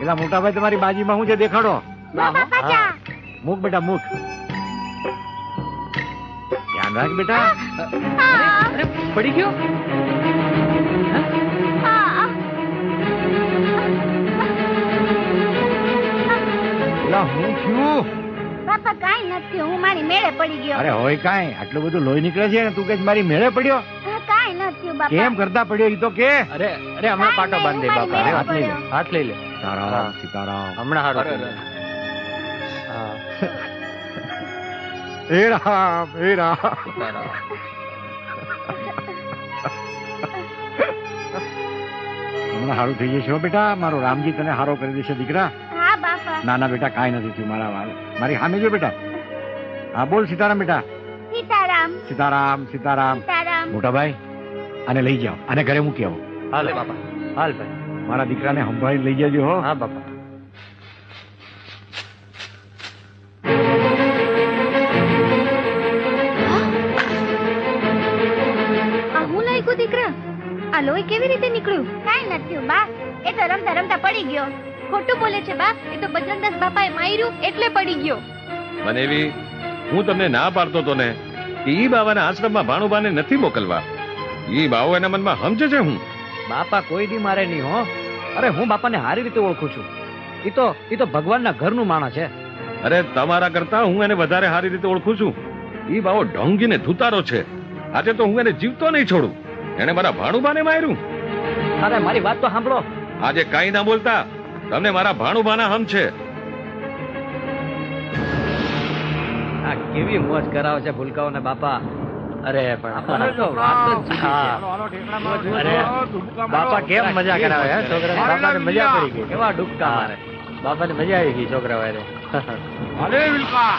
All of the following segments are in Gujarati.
એલા મોટા ભાઈ તમારી બાજીમાં શું છે દેખાડો. મૂક બેટા મૂક. ધ્યાન રાખ બેટા. અરે પડી ગયો. એલા હું થયું? બાપા કાઈ નથી, હું મારી મેળે પડી ગયો. અરે હોય કાંઈ, આટલું બધું લોહી નીકળે છે ને તું કે મારી મેળે પડ્યો? કાઈ નથી બાપા. કેમ કરતા પડ્યો ઈ તો કે. અરે અરે હમણાં પાટો બાંધી દે બાપા. મારી હાથ લઈ લે. હાથ લઈ લે. સીતારામ સીતારામ. હમણાં હારો થઈ જાય. હે રામ હે રામ. હમણાં હારું થઈ જશે હો બેટા. મારો રામજી તને હારો કરી દેશે દીકરા. હા બાપા. ના ના બેટા કાંઈ નથી થયું મારા વાળ. મારી સામે જો બેટા. હા બોલ સીતારામ બેટા. સીતારામ સીતારામ સીતારામ. સીતારામ. મોટા ભાઈ આને લઈ જાઓ, આને ઘરે મૂકી આવો. હાલ બાપા. હાલ ભાઈ. મારા દીકરાને સંભાળી લઈ જજો હો. હા બાપા. આ હું લાગ્યું દીકરા? આ લોહી કેવી રીતે નીકળ્યું? કાઈ નથી બા, એ તો રમતા રમતા પડી ગયો. ખોટું બોલે છે બા, એ તો બજરંગદાસ બાપાએ માર્યું એટલે પડી ગયો. બનેવી, હું તમને ના પાડતો તો ને ઈ બાવાના આશ્રમમાં ભાણુબાને નથી મોકલવા. ઈ બાવો એના મનમાં સમજે છે હું. બાપા કોઈ દી મારે નહીં હો. અરે હું બાપાને સારી રીતે ઓળખું છું. ઈ તો ભગવાનના ઘરનું માણસ છે. અરે તમારા કરતા હું એને વધારે સારી રીતે ઓળખું છું. ઈ બાવો ઢોંગીને ધુતારો છે. આજે તો હું એને જીવતો નહીં છોડું. એને મારા ભાણુબાને માર્યું. અરે મારી વાત તો સાંભળો. આજે કાઈ ના બોલતા, તમને મારા ભાણુબાના હમ છે. આ કેવી મોજ કરાવે છે ભૂલકાઓને બાપા. અરે પણ અરે બાપા કેમ મજા કરાવે હે છોકરા. બાપાને મજા પડી ગઈ. કેવા ડૂબકા મારે. બાપાને મજા આવી ગઈ છોકરા વારે. અરે વિલકા.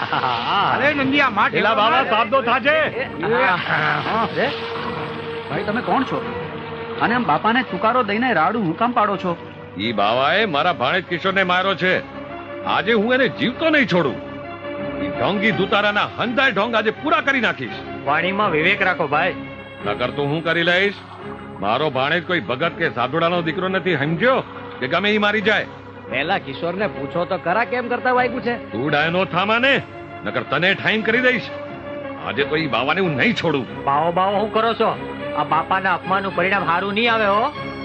અરે નંદિયા માં એલા બાવા સાબદો થાજે. ભાઈ તમે કોણ છો અને આમ બાપાને તુકારો દઈને રાડું હું કામ પાડો છો? ઈ બાવાએ મારા ભાણેજ કિશોરને માર્યો છે. આજે હું એને જીવતો નહીં છોડું. ઈ ઢોંગી ધુતારાના હંધાય ઢોંગ આજે પૂરા કરી નાખીશ. વાણીમાં વિવેક રાખો ભાઈ. નકર તો હું કરી લઈશ. મારો ભાણેજ કોઈ ભગત કે સાધુડાનો દીકરો નથી, સમજ્યો? કે ગમે ઈ મારી જાય. પહેલા કિશોરને પૂછો તો ખરા કેમ કરતા વાગ્યું છે. તું ડાયનો થામાને, નકર તને ઠાઈન કરી દઈશ. આજે તો ઈ બાવાને હું નહીં છોડું. બાવો બાવો હું કરો છો? આ બાપાના અપમાનનું પરિણામ સારું નહીં આવે હો.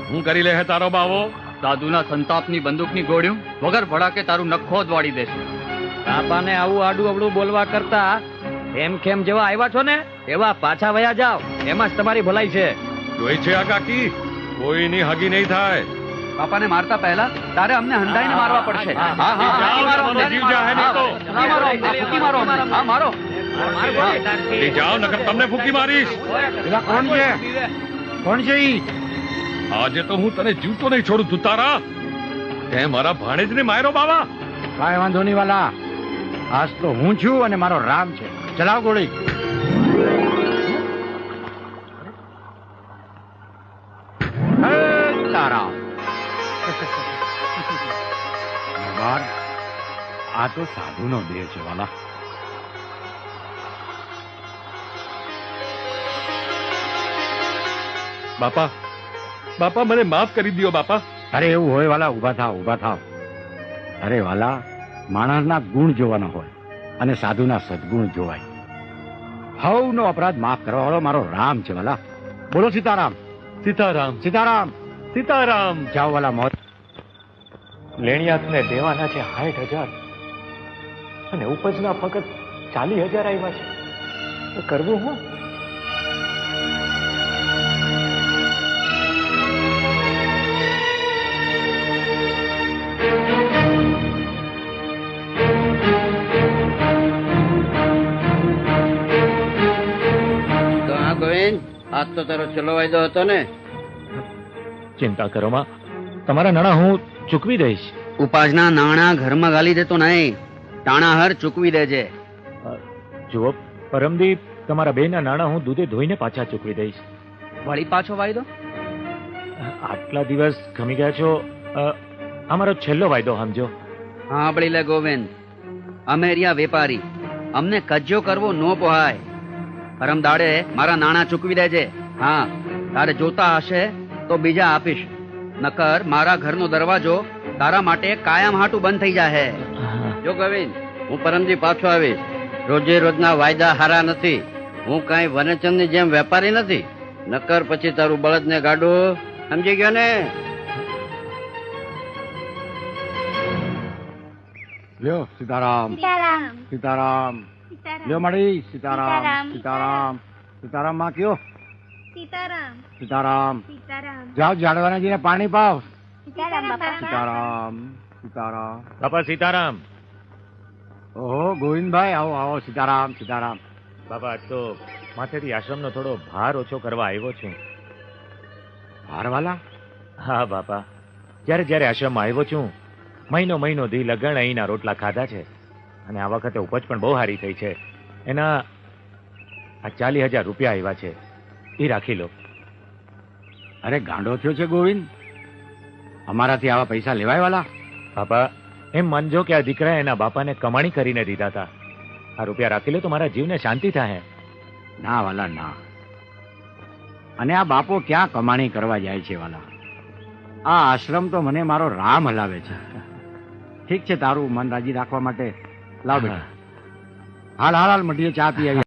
હું કરી લે હે તારો બાવો? દાદુના સંતાપની બંદૂકની ગોળીઓ વગર ભડાકે તારું નખો જ વાળી દેશે. બાપાને આવું આડું અવળું બોલવા કરતા એમ કેમ જેવા આવ્યા છો ને એવા પાછા વયા જાઓ. એમાં જ તમારી ભલાઈ છે. જોઈ છે આ કાકી, કોઈની હગી નહીં થાય. બાપાને મારતા પહેલા તારે અમને હંધાઈને મારવા પડશે. હા, હા હા જાઓ, મારો તમને જીવ જાહે નહીં તો. હા, મારો ફૂંકી મારો અમને. હા મારો. એ જાઓ, નકર તમને ફૂંકી મારીશ. પેલા કોણ છે? કોણ છે ઈ? આજે તો હું તને જીવતો નહીં છોડું ધુતારા. તે મારા ભાણેજને માર્યો બાવા. કાંઈ વાંધો નહીં વાલા. આજ તો હું છું અને મારો રામ છે. ચલાવ ગોળી. હે તારા. ભગવાન, આ તો સાધુનો દેહ છે વાલા. બાપા, બાપા મને માફ કરી દ્યો બાપા. અરે એવું હોય વાલા, ઉભા થાવ ઉભા થાવ. અરે વાલા, માણસના ગુણ જોવાના હોય અને સાધુના સદગુણ જોવાય. હવનો અપરાધ માફ કરવા વાળો મારો રામ છે વાલા. બોલો સીતારામ. સીતારામ સીતારામ. સીતારામ. જાઓ વાલા મોત. લેણિયાતને દેવાના છે 60,000 અને ઉપજના ફક્ત 40,000 આવ્યા છે. તો કરવું હું? આજ તો તારો છેલ્લો વાયદો હતો ને. ચિંતા કરો માં, તમારા નાણાં હું ચૂકવી દઈશ. ઉપાસના નાણા ઘરમાં ગાલી દેતો નહીં, ટાણાહર ચૂકવી દેજે. જુઓ પરમદી, તમારા બેના નાણાં હું દૂધે ધોઈને પાછા ચૂકવી દઈશ. વળી પાછો વાયદો? આટલા દિવસ ખમી ગયા છો, અમારો છેલ્લો વાયદો સમજો. સાંભળી લે ગોવિંદ, અમે રહ્યા વેપારી, અમને કજ્જો કરવો નો પોહાય. પરમ દાડે મારા નાણાં ચૂકવી દેજે. હા, તારે જોતા હશે તો બીજા આપીશ, નકર મારા ઘરનો દરવાજો તારા માટે કાયમ હાટું બંધ થઈ જાહે. જો ગોવિંદ, હું પરમજી પાછો આવીશ. રોજે રોજના વાયદા હારા નથી. હું કાંઈ વનચંદની જેમ વેપારી નથી. નકર પછી તારું બળદને ગાડું, સમજી ગયો ને? લ્યો સીતારામ સીતારામ સીતારામ સીતારામ લ્યો મળી સીતારામ સીતારામ. સીતારામ સીતારામ માં કયો સીતારામ સીતારામ સીતારામ જાઓ ઝાડવાનાજીને પાણી પાવ સીતારામ બાપા સીતારામ સીતારામ બાપા સીતારામ. ઓહો ગોવિંદભાઈ આવો આવો સીતારામ સીતારામ બાપા આજ તો માથેથી આશ્રમનો થોડો ભાર ઓછો કરવા આવ્યો છું. હારવાલા હા બાપા, જ્યારે જ્યારે આશ્રમમાં આવ્યો છું, મહિનો દી લગણ અહીંના રોટલા ખાધા છે. અને આ વખતે ઉપજ પણ બહુ સારી થઈ છે. એના આ 40,000 રૂપિયા આવ્યા છે, એ રાખી લો. અરે ગાંડો થયો છે ગોવિંદ, અમારાથી આવા પૈસા લેવાય વાલા? બાપા એમ માનજો કે આ દીકરાએ એના બાપાને કમાણી કરીને દીધા હતા. આ રૂપિયા રાખી લો તો મારા જીવને શાંતિ થાય. ના વાલા ના. અને આ બાપો ક્યાં કમાણી કરવા જાય છે વાલા? આ આશ્રમ તો મને મારો રામ હલાવે છે. ઠીક છે, તારું મન રાજી રાખવા માટે લાવ બેટા. હાલ હાલ હાલ મટીએ ચા પી આવી.